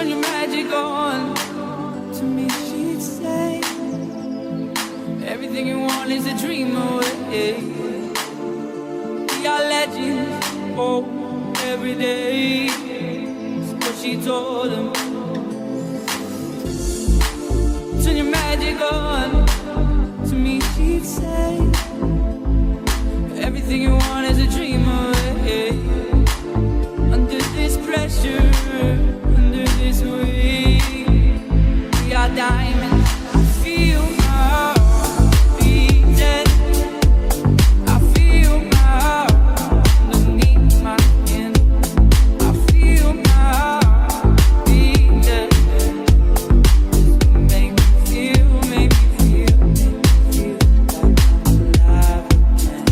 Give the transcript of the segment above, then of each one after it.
turn your magic on. To me she'd say, everything you want is a dream away. We are legends, oh, every day. That's what she told him. Turn your magic on. To me she'd say, everything you want is a dream away. Under this pressure, under this weight, we are diamonds. I feel my heart beating. I feel my heart underneath my skin. I feel my heart beating. Make me feel, make me feel, make me feel like I'm alive again.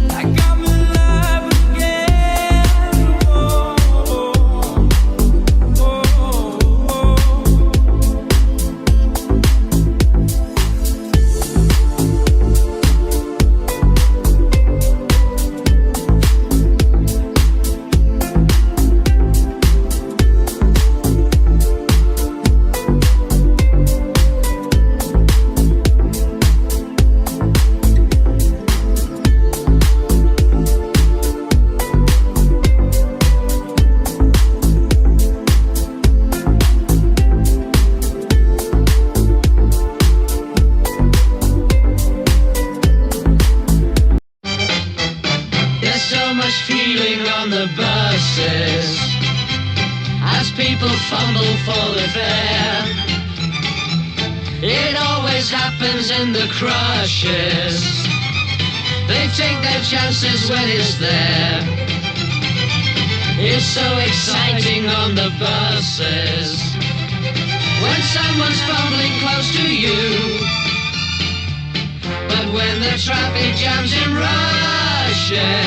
Like I'm alive again. Oh, oh, oh, oh. There's so much feeling on the buses as people fumble for the fare. It always happens in the crushes. They take their chances when it's there. It's so exciting on the buses when someone's fumbling close to you. But when the traffic jams in rushes,